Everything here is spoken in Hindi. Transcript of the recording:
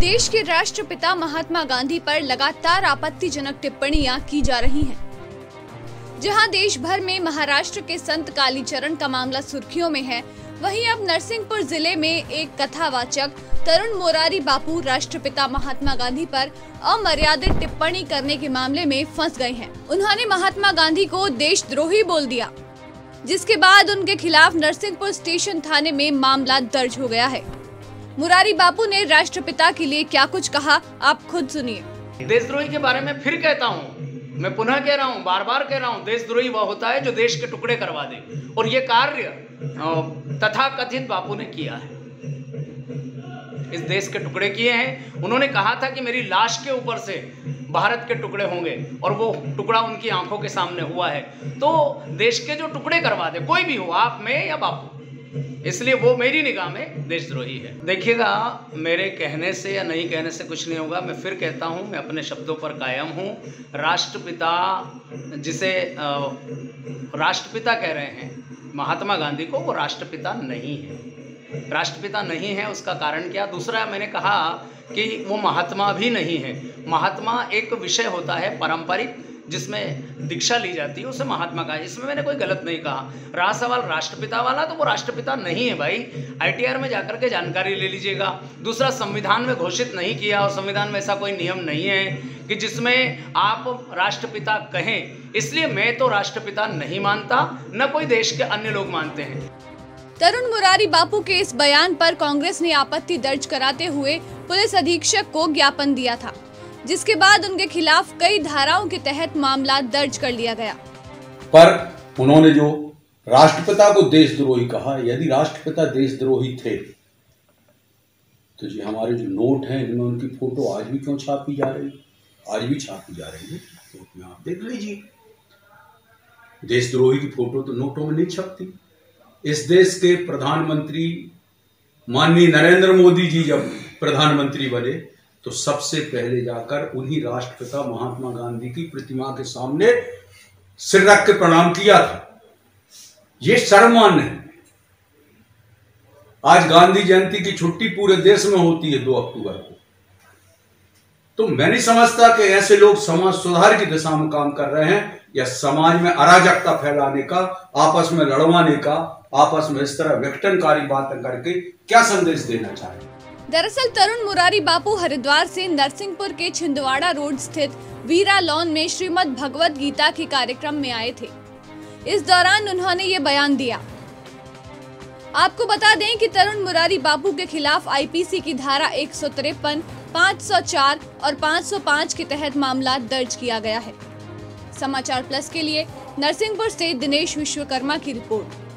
देश के राष्ट्रपिता महात्मा गांधी पर लगातार आपत्तिजनक टिप्पणियां की जा रही हैं। जहां देश भर में महाराष्ट्र के संत कालीचरण का मामला सुर्खियों में है, वहीं अब नरसिंहपुर जिले में एक कथावाचक तरुण मोरारी बापू राष्ट्रपिता महात्मा गांधी पर अमर्यादित टिप्पणी करने के मामले में फंस गए हैं। उन्होंने महात्मा गांधी को देशद्रोही बोल दिया, जिसके बाद उनके खिलाफ नरसिंहपुर स्टेशन थाने में मामला दर्ज हो गया है। मोरारी बापू ने राष्ट्रपिता के लिए क्या कुछ कहा, आप खुद सुनिए। देशद्रोही के बारे में फिर कहता हूँ, मैं पुनः कह रहा हूँ, बार बार कह रहा हूँ, देशद्रोही वह होता है जो देश के टुकड़े करवा दे, और ये कार्य तथाकथित बापू ने किया है। इस देश के टुकड़े किए हैं। उन्होंने कहा था कि मेरी लाश के ऊपर से भारत के टुकड़े होंगे, और वो टुकड़ा उनकी आंखों के सामने हुआ है। तो देश के जो टुकड़े करवा दे, कोई भी हो, आप में या बापू, इसलिए वो मेरी निगाह में देशद्रोही है। देखिएगा, मेरे कहने से या नहीं कहने से कुछ नहीं होगा। मैं फिर कहता हूँ, मैं अपने शब्दों पर कायम हूँ। राष्ट्रपिता, जिसे राष्ट्रपिता कह रहे हैं महात्मा गांधी को, वो राष्ट्रपिता नहीं है। राष्ट्रपिता नहीं है, उसका कारण क्या? दूसरा, मैंने कहा कि वो महात्मा भी नहीं है। महात्मा एक विषय होता है पारंपरिक, जिसमें दीक्षा ली जाती है, उसे महात्मा कहा। इसमें मैंने कोई गलत नहीं कहा। रहा सवाल राष्ट्रपिता वाला, तो वो राष्ट्रपिता नहीं है भाई। ITR में जाकर के जानकारी ले लीजिएगा। दूसरा, संविधान में घोषित नहीं किया, और संविधान में ऐसा कोई नियम नहीं है कि जिसमें आप राष्ट्रपिता कहें। इसलिए मैं तो राष्ट्रपिता नहीं मानता, न कोई देश के अन्य लोग मानते हैं। तरुण मोरारी बापू के इस बयान पर कांग्रेस ने आपत्ति दर्ज कराते हुए पुलिस अधीक्षक को ज्ञापन दिया था, जिसके बाद उनके खिलाफ कई धाराओं के तहत मामला दर्ज कर लिया गया। पर उन्होंने जो राष्ट्रपिता को देशद्रोही कहा, यदि राष्ट्रपिता देशद्रोही थे तो जी हमारे जो नोट हैं, इनमें उनकी फोटो आज भी क्यों छापी जा रही है? आज भी छापी जा रही है, तो उसमें आप देख लीजिए। देशद्रोही की फोटो तो नोटों में नहीं छपती। इस देश के प्रधानमंत्री माननीय नरेंद्र मोदी जी जब प्रधानमंत्री बने, तो सबसे पहले जाकर उन्हीं राष्ट्रपिता महात्मा गांधी की प्रतिमा के सामने सिर रख के प्रणाम किया था। ये सम्मान है। आज गांधी जयंती की छुट्टी पूरे देश में होती है 2 अक्टूबर को। तो मैं नहीं समझता कि ऐसे लोग समाज सुधार की दिशा में काम कर रहे हैं, या समाज में अराजकता फैलाने का, आपस में लड़वाने का, आपस में इस तरह विघटनकारी बातें करके क्या संदेश देना चाहे। दरअसल तरुण मोरारी बापू हरिद्वार से नरसिंहपुर के छिंदवाड़ा रोड स्थित वीरा लॉन में श्रीमद् भगवत गीता के कार्यक्रम में आए थे। इस दौरान उन्होंने ये बयान दिया। आपको बता दें कि तरुण मोरारी बापू के खिलाफ IPC की धारा 153, 504 और 505 के तहत मामला दर्ज किया गया है। समाचार प्लस के लिए नरसिंहपुर से दिनेश विश्वकर्मा की रिपोर्ट।